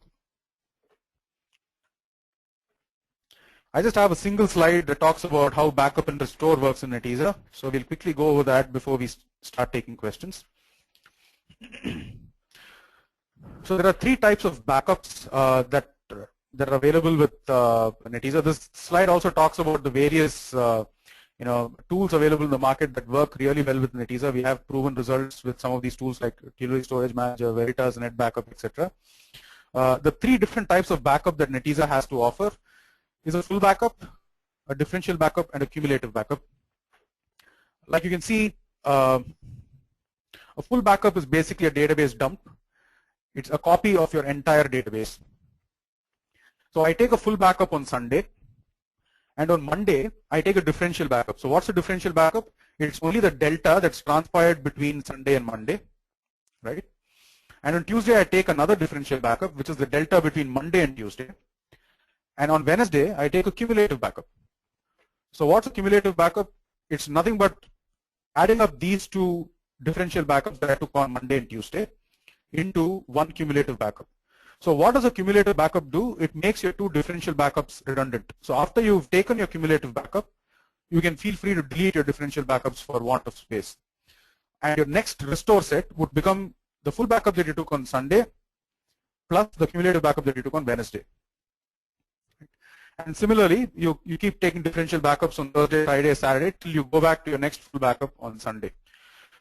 I just have a single slide that talks about how backup and restore works in Netezza. So we'll quickly go over that before we start taking questions. So there are 3 types of backups that are available with Netezza. This slide also talks about the various tools available in the market that work really well with Netezza. We have proven results with some of these tools like Utility Storage Manager, Veritas, Net Backup, etc. The 3 different types of backup that Netezza has to offer is a full backup, a differential backup, and a cumulative backup. Like you can see, a full backup is basically a database dump. It's a copy of your entire database. So I take a full backup on Sunday, and on Monday, I take a differential backup. So what's a differential backup? It's only the delta that's transpired between Sunday and Monday, right? And on Tuesday, I take another differential backup, which is the delta between Monday and Tuesday. And on Wednesday, I take a cumulative backup. So what's a cumulative backup? It's nothing but adding up these 2 differential backups that I took on Monday and Tuesday into one cumulative backup. So what does a cumulative backup do? It makes your 2 differential backups redundant. So after you've taken your cumulative backup, you can feel free to delete your differential backups for want of space. And your next restore set would become the full backup that you took on Sunday plus the cumulative backup that you took on Wednesday. And similarly, you keep taking differential backups on Thursday, Friday, Saturday till you go back to your next full backup on Sunday.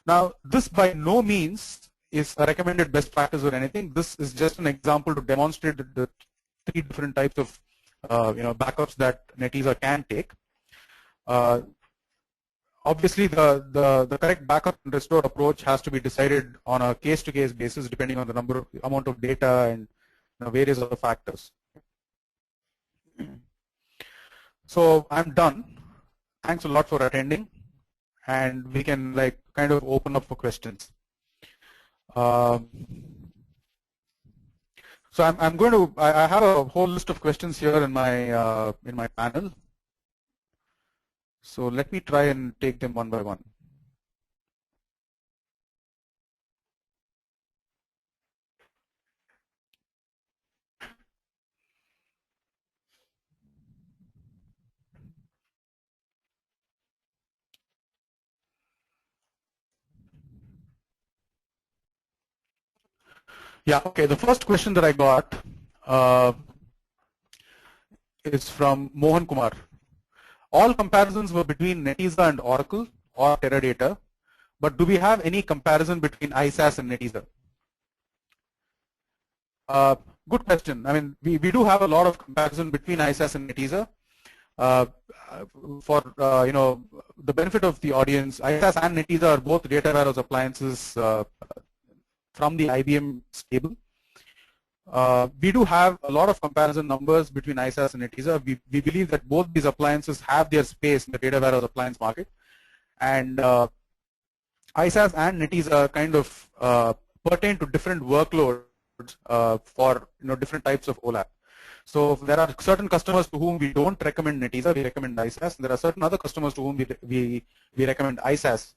Now, this by no means is a recommended best practice or anything. This is just an example to demonstrate the 3 different types of backups that Netezza can take. Obviously, the correct backup and restore approach has to be decided on a case-to-case basis, depending on the amount of data and various other factors. So I'm done. Thanks a lot for attending, and we can kind of open up for questions. So I'm going to. I have a whole list of questions here in my panel. So let me try and take them one by one. Yeah, okay, the first question that I got is from Mohan Kumar. All comparisons were between Netezza and Oracle or Teradata, but do we have any comparison between ISAS and Netezza? Good question. I mean, we do have a lot of comparison between ISAS and Netezza. For the benefit of the audience, ISAS and Netezza are both data warehouse appliances from the IBM stable. We do have a lot of comparison numbers between ISAS and Netezza. We believe that both these appliances have their space in the data warehouse appliance market, and ISAS and Netezza kind of pertain to different workloads for different types of OLAP. So there are certain customers to whom we don't recommend Netezza, we recommend ISAS. And there are certain other customers to whom we recommend ISAS.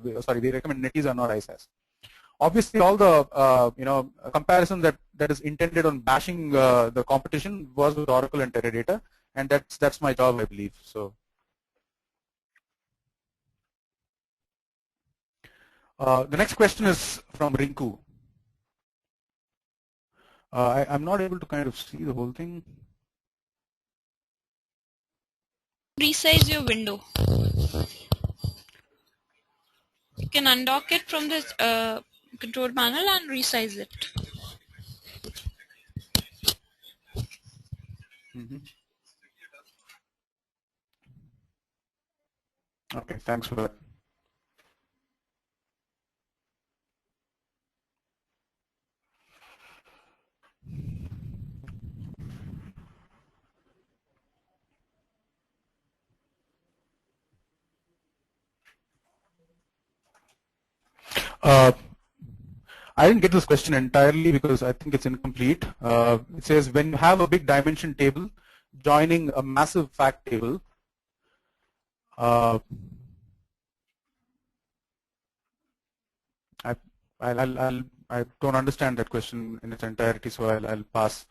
We recommend Netezza, not ISAS. Obviously, all the comparison that is intended on bashing the competition was with Oracle and Teradata, and that's my job, I believe. So. The next question is from Rinku. I'm not able to kind of see the whole thing. Resize your window. You can undock it from the control panel and resize it. Okay, thanks for that. I didn't get this question entirely because I think it's incomplete. It says when you have a big dimension table joining a massive fact table, I don't understand that question in its entirety, so I'll pass.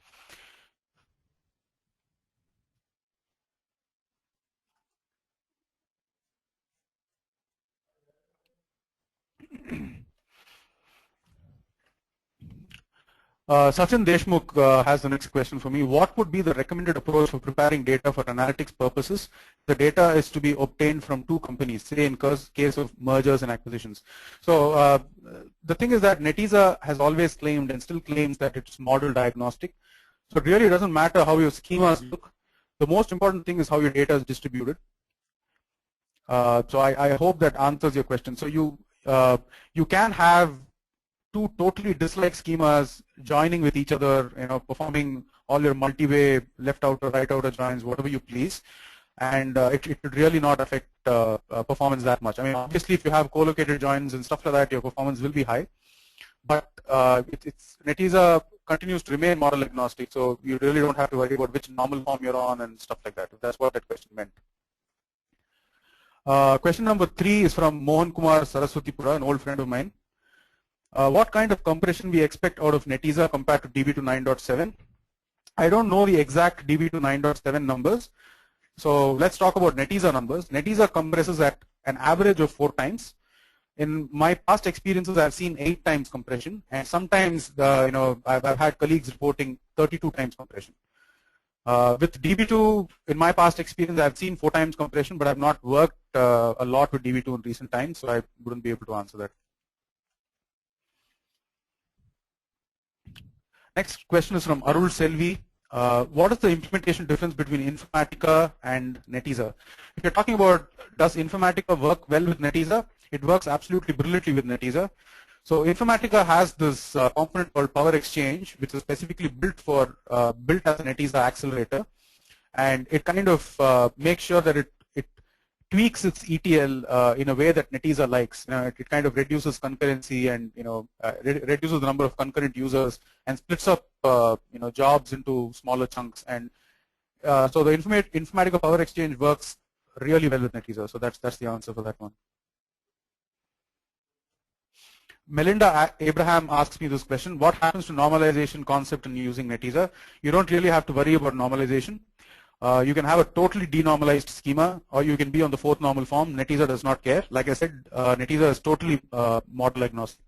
Sachin Deshmukh has the next question for me. What would be the recommended approach for preparing data for analytics purposes? The data is to be obtained from two companies, say in case of mergers and acquisitions. So the thing is that Netezza has always claimed and still claims that it's model diagnostic. So it really doesn't matter how your schemas look. The most important thing is how your data is distributed. So I hope that answers your question. So you can have two totally disliked schemas joining with each other, performing all your multi-way left outer, right outer joins, whatever you please, and it should really not affect performance that much. I mean, obviously, if you have co-located joins and stuff like that, your performance will be high. But Netezza continues to remain model agnostic, so you really don't have to worry about which normal form you're on and stuff like that. If that's what that question meant. Question number 3 is from Mohan Kumar Saraswatipura, an old friend of mine. What kind of compression we expect out of Netezza compared to DB2 9.7? I don't know the exact DB2 9.7 numbers. So let's talk about Netezza numbers. Netezza compresses at an average of 4 times. In my past experiences, I've seen 8 times compression, and sometimes I've had colleagues reporting 32 times compression. With DB2, in my past experience, I've seen 4 times compression, but I've not worked a lot with DB2 in recent times, so I wouldn't be able to answer that. Next question is from Arul Selvi. What is the implementation difference between Informatica and Netezza? If you're talking about does Informatica work well with Netezza, it works absolutely brilliantly with Netezza. So Informatica has this component called Power Exchange, which is specifically built as a Netezza accelerator, and it kind of makes sure that it tweaks its ETL in a way that Netezza likes. It kind of reduces concurrency and reduces the number of concurrent users and splits up jobs into smaller chunks. And so the Informatica Power Exchange works really well with Netezza. So that's the answer for that one. Melinda Abraham asks me this question: what happens to normalization concept in using Netezza? You don't really have to worry about normalization. You can have a totally denormalized schema, or you can be on the 4th normal form. Netezza does not care. Like I said, Netezza is totally model agnostic.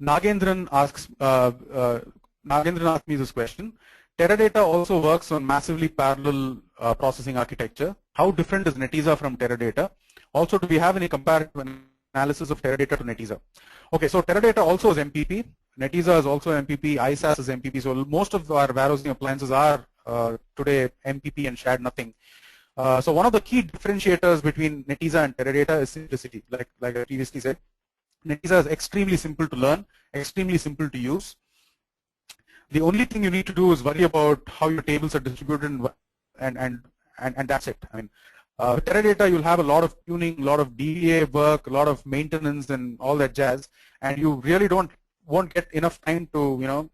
Nagendran asks me this question. Teradata also works on massively parallel processing architecture. How different is Netezza from Teradata? Also, do we have any comparative analysis of Teradata to Netezza? Okay, so Teradata also is MPP. Netezza is also MPP. ISAS is MPP. So most of our warehousing appliances are today MPP and shared nothing. So one of the key differentiators between Netezza and Teradata is simplicity. Like I previously said, Netezza is extremely simple to learn, extremely simple to use. The only thing you need to do is worry about how your tables are distributed, and that's it. I mean, With Teradata, you'll have a lot of tuning, a lot of DBA work, a lot of maintenance, and all that jazz, and you really won't get enough time to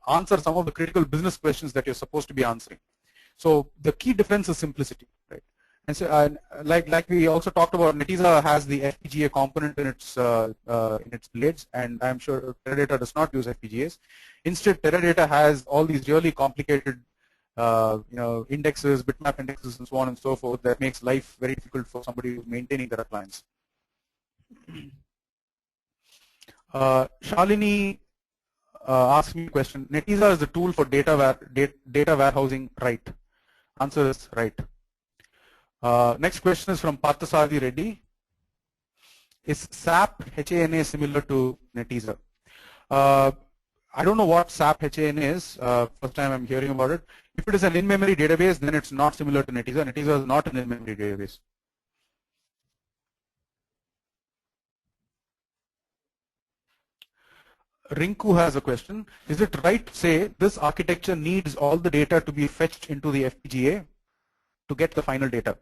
answer some of the critical business questions that you're supposed to be answering. So the key difference is simplicity, right? And so, like we also talked about, Netezza has the FPGA component in its blades, and I'm sure Teradata does not use FPGAs. Instead, Teradata has all these really complicated, indexes, bitmap indexes, and so on and so forth that makes life very difficult for somebody who's maintaining their appliance. Shalini asked me a question. Netezza is the tool for data warehousing, right? Answer is right. Next question is from Parthasadi Reddy. Is SAP HANA similar to Netezza? I don't know what SAP HANA is. First time I'm hearing about it. If it is an in-memory database, then it's not similar to Netezza. Netezza is not an in-memory database. Rinku has a question. Is it right to say this architecture needs all the data to be fetched into the FPGA to get the final data?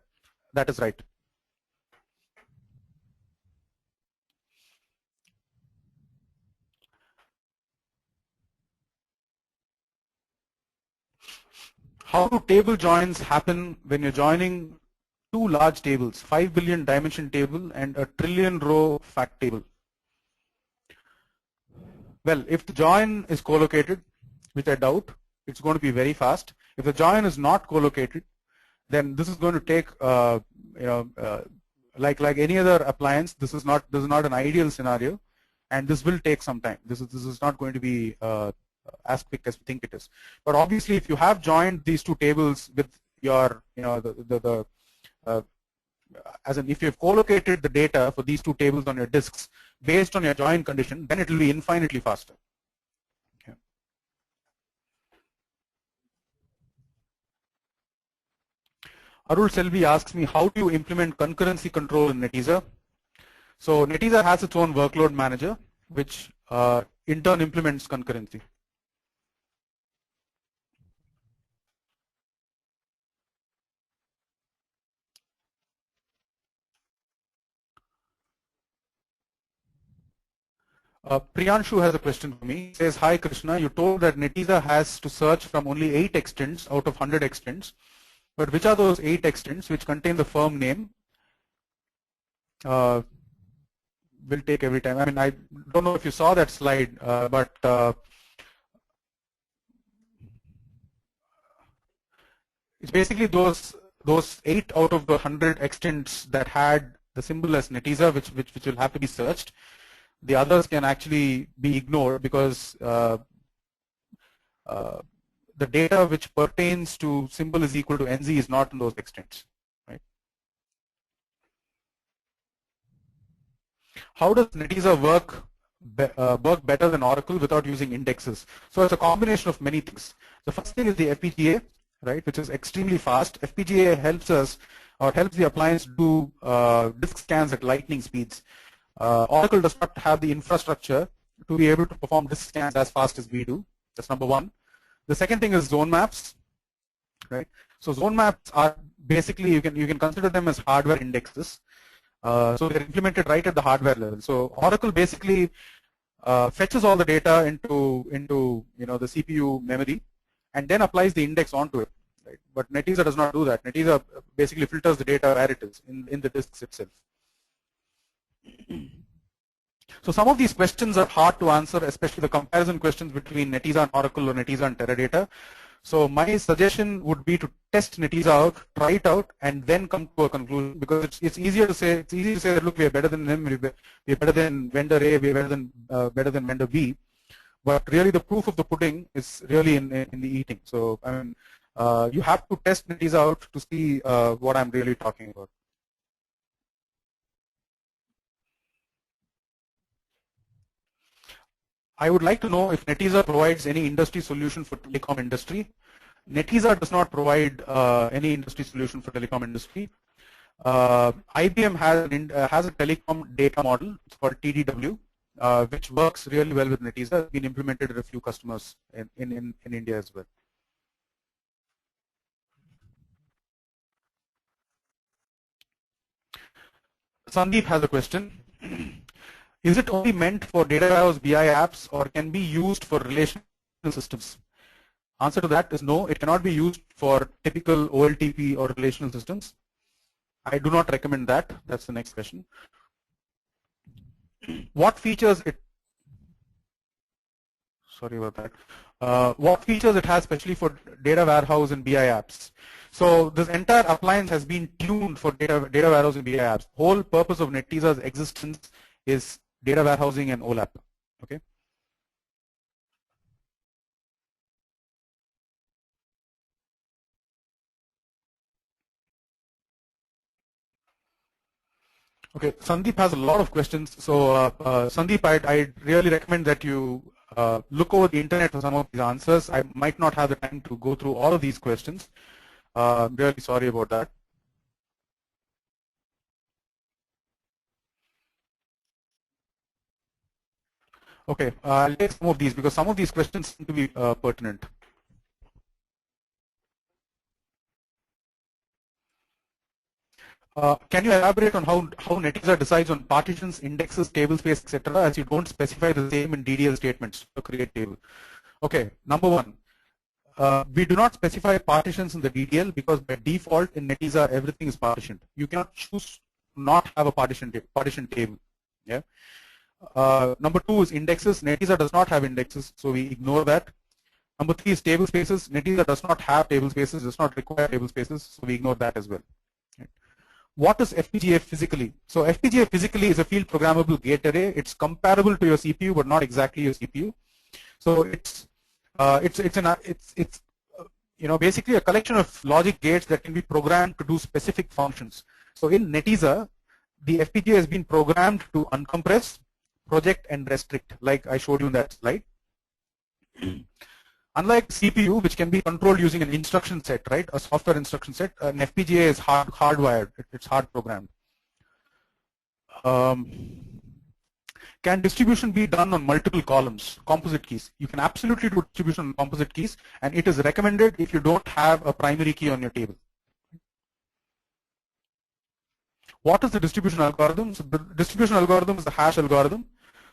That is right. How do table joins happen when you're joining two large tables, 5 billion dimension table and a trillion row fact table? Well, if the join is collocated, which I doubt, it's going to be very fast. If the join is not collocated, then this is going to take, like any other appliance, this is not an ideal scenario, and this will take some time. This is not going to be as quick as we think it is. But obviously, if you have joined these two tables with your, as in if you've collocated the data for these two tables on your disks based on your join condition, then it will be infinitely faster. Okay. Arul Selvi asks me, how do you implement concurrency control in Netezza? So Netezza has its own workload manager, which in turn implements concurrency. Priyanshu has a question for me. He says, hi Krishna, you told that Netezza has to search from only 8 extents out of 100 extents, but which are those 8 extents which contain the firm name? Will take every time. I mean, I don't know if you saw that slide, but it's basically those 8 out of the 100 extents that had the symbol as Netezza, which will have to be searched. The others can actually be ignored because the data which pertains to symbol is equal to NZ is not in those extents. Right? How does Netezza work better than Oracle without using indexes? So it's a combination of many things. The first thing is the FPGA, right, which is extremely fast. FPGA helps us or helps the appliance do disk scans at lightning speeds. Oracle does not have the infrastructure to be able to perform disk scans as fast as we do. That's number one. The second thing is zone maps, right? So zone maps are basically, you can consider them as hardware indexes. So they're implemented right at the hardware level. So Oracle basically fetches all the data into the CPU memory and then applies the index onto it. Right? But Netezza does not do that. Netezza basically filters the data where it is in the disks itself. So some of these questions are hard to answer, especially the comparison questions between Netezza and Oracle or Netezza and Teradata. So my suggestion would be to test Netezza out, try it out, and then come to a conclusion, because it's easier to say that look, we are better than them, we are better than vendor A, we are better than vendor B. But really, the proof of the pudding is really in the eating. So I mean, you have to test Netezza out to see what I'm really talking about. I would like to know if Netezza provides any industry solution for telecom industry. Netezza does not provide any industry solution for telecom industry. IBM has a telecom data model. It's called TDW, which works really well with Netezza. It's been implemented at a few customers in India as well. Sandeep has a question. Is it only meant for data warehouse BI apps or can be used for relational systems? Answer to that is no, it cannot be used for typical OLTP or relational systems. I do not recommend that. That's the next question. What features it, sorry about that. What features it has especially for data warehouse and BI apps? So this entire appliance has been tuned for data warehouse and BI apps. The whole purpose of Netezza's existence is data warehousing and OLAP. Okay. Okay, Sandeep has a lot of questions. So Sandeep, I really recommend that you look over the internet for some of these answers. I might not have the time to go through all of these questions. I'm really sorry about that. Okay, I'll take some of these because some of these questions seem to be pertinent. Can you elaborate on how Netezza decides on partitions, indexes, table space, etc., as you don't specify the same in DDL statements to create table? Okay, number one, we do not specify partitions in the DDL because by default in Netezza everything is partitioned. You cannot choose not have a partition table. Yeah. Number two is indexes. Netezza does not have indexes, so we ignore that. Number three is table spaces. Netezza does not have table spaces, does not require table spaces, so we ignore that as well. Right. What is FPGA physically? So FPGA physically is a field programmable gate array. It's comparable to your CPU, but not exactly your CPU. So it's basically a collection of logic gates that can be programmed to do specific functions. So in Netezza, the FPGA has been programmed to uncompress, project, and restrict, like I showed you in that slide. Unlike CPU, which can be controlled using an instruction set, right, a software instruction set, an FPGA is hardwired, it's hard programmed. Can distribution be done on multiple columns, composite keys? You can absolutely do distribution on composite keys, and it is recommended if you don't have a primary key on your table. What is the distribution algorithm? So the distribution algorithm is the hash algorithm.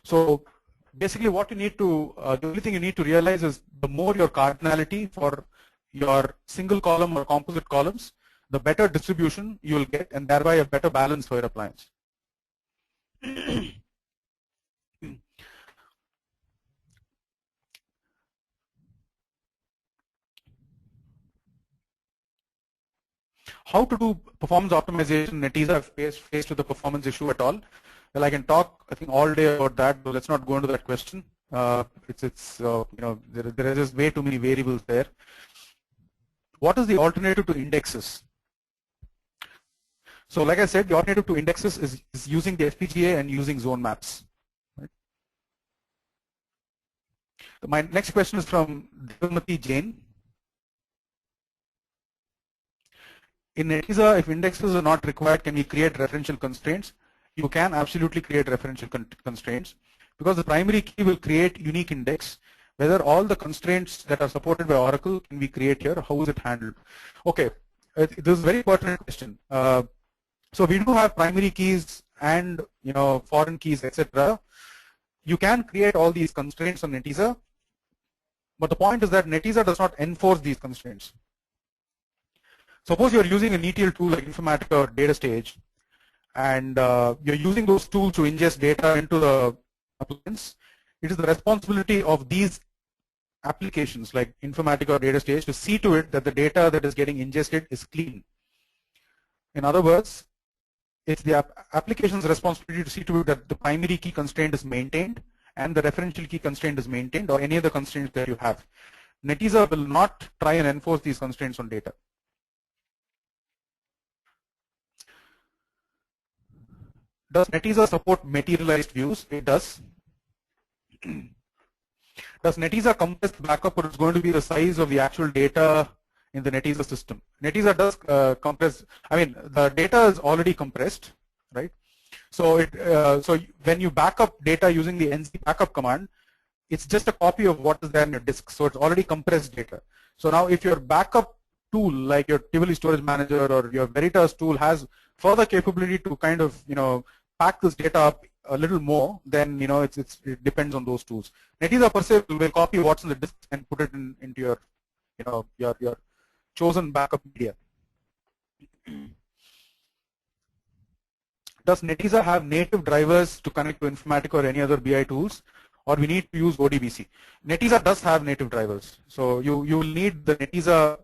So basically what you need to, the only thing you need to realize is the more your cardinality for your single column or composite columns, the better distribution you will get and thereby a better balance for your appliance. How to do performance optimization in Netezza if faced with a performance issue at all? Well, I can talk, I think, all day about that, but let's not go into that question. There are just way too many variables there. What is the alternative to indexes? So, like I said, the alternative to indexes is using the FPGA and using zone maps. Right? My next question is from Devamati Jain. In Netezza, if indexes are not required, can we create referential constraints? You can absolutely create referential constraints because the primary key will create unique index. Whether all the constraints that are supported by Oracle can be created here, how is it handled? Okay, this is a very pertinent question. So we do have primary keys and foreign keys, etc. You can create all these constraints on Netezza, but the point is that Netezza does not enforce these constraints. Suppose you're using an ETL tool like Informatica or DataStage, and you're using those tools to ingest data into the appliance. It is the responsibility of these applications like Informatica or DataStage to see to it that the data that is getting ingested is clean. In other words, it's the application's responsibility to see to it that the primary key constraint is maintained and the referential key constraint is maintained, or any other constraints that you have. Netezza will not try and enforce these constraints on data. Does Netezza support materialized views? It does. Does Netezza compress the backup, or it's going to be the size of the actual data in the Netezza system? Netezza does compress. I mean, the data is already compressed, right? So so when you back up data using the nz backup command, it's just a copy of what is there in your disk. So it's already compressed data. So now if your backup tool like your Tivoli Storage Manager or your Veritas tool has further capability to kind of, pack this data up a little more, then, it depends on those tools. Netezza per se will copy what's in the disk and put it into your, your chosen backup media. Does Netezza have native drivers to connect to Informatica or any other BI tools, or we need to use ODBC? Netezza does have native drivers. So you will need the Netezza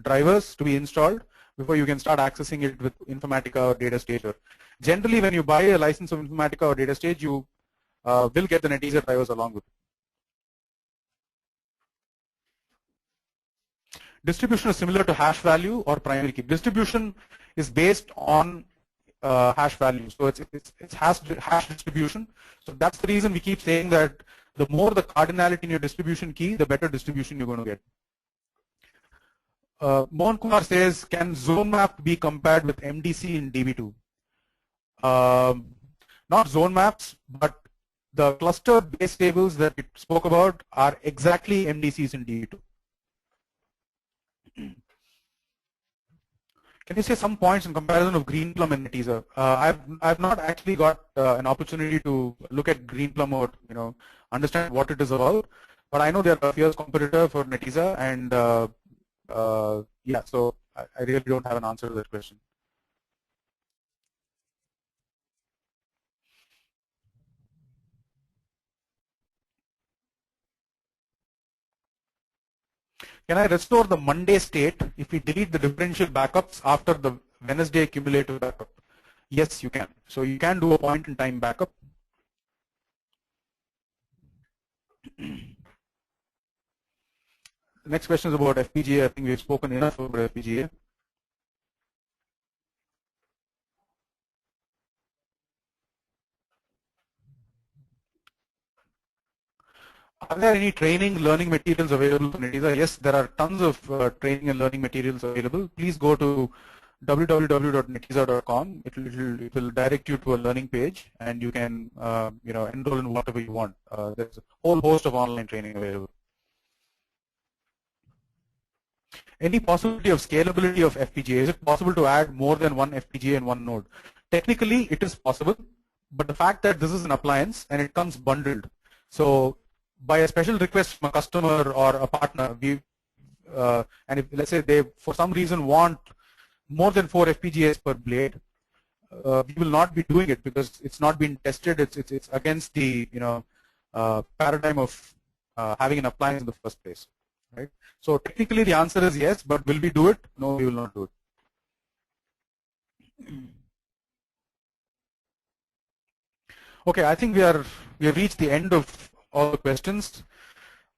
drivers to be installed before you can start accessing it with Informatica or DataStage. Generally, when you buy a license of Informatica or DataStage, you will get the Netezza drivers along with it. Distribution is similar to hash value or primary key. Distribution is based on hash value. So it's hash distribution. So that's the reason we keep saying that the more the cardinality in your distribution key, the better distribution you're going to get. Mohan Kumar says, can zone map be compared with MDC in DB2? Not zone maps, but the cluster base tables that we spoke about are exactly MDCs in DB2. Can you say some points in comparison of Greenplum and Netezza? I've not actually got an opportunity to look at Greenplum or understand what it is about, but I know they're a fierce competitor for Netezza, and yeah, so I really don't have an answer to that question. Can I restore the Monday state if we delete the differential backups after the Wednesday cumulative backup? Yes, you can. So you can do a point in time backup. The next question is about FPGA. I think we've spoken enough about FPGA. Are there any training, learning materials available for Netezza? Yes, there are tons of training and learning materials available. Please go to www.netezza.com. It will direct you to a learning page, and you can enroll in whatever you want. There's a whole host of online training available. Any possibility of scalability of FPGA? Is it possible to add more than one FPGA in one node? Technically, it is possible, but the fact that this is an appliance and it comes bundled, so by a special request from a customer or a partner, and if let's say they for some reason want more than 4 FPGAs per blade, we will not be doing it because it's not been tested. It's against the paradigm of having an appliance in the first place, right? So technically the answer is yes, but will we do it? No, we will not do it. Okay, I think we have reached the end of all the questions,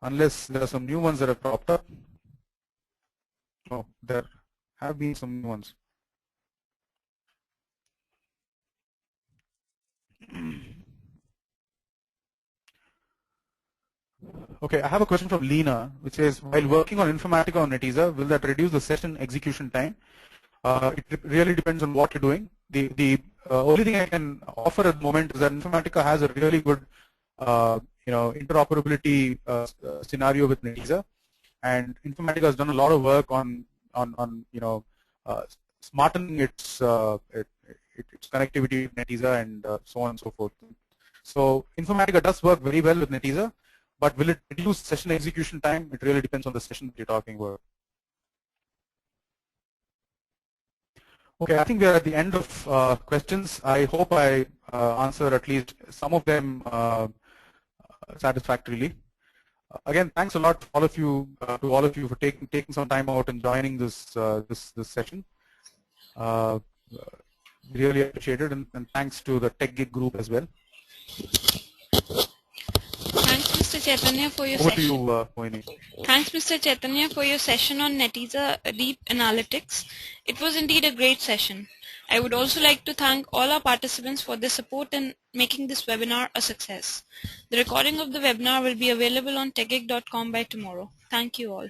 unless there are some new ones that have popped up. Oh, there have been some new ones. Okay, I have a question from Lena, which says, while working on Informatica on Netezza, will that reduce the session execution time? It really depends on what you're doing. The only thing I can offer at the moment is that Informatica has a really good interoperability scenario with Netezza, and Informatica has done a lot of work on smartening its connectivity with Netezza and so on and so forth. So Informatica does work very well with Netezza, but will it reduce session execution time? It really depends on the session that you're talking about. Okay, I think we are at the end of questions. I hope I answer at least some of them satisfactorily. Again, thanks a lot to all of you for taking some time out and joining this this session. Really appreciate it, and thanks to the TechGig group as well. Thanks, Mr. Chaitanya, for your Over session. to you, Moini. Thanks, Mr. Chaitanya, for your session on Netezza Deep Analytics. It was indeed a great session. I would also like to thank all our participants for their support in making this webinar a success. The recording of the webinar will be available on techgig.com by tomorrow. Thank you all.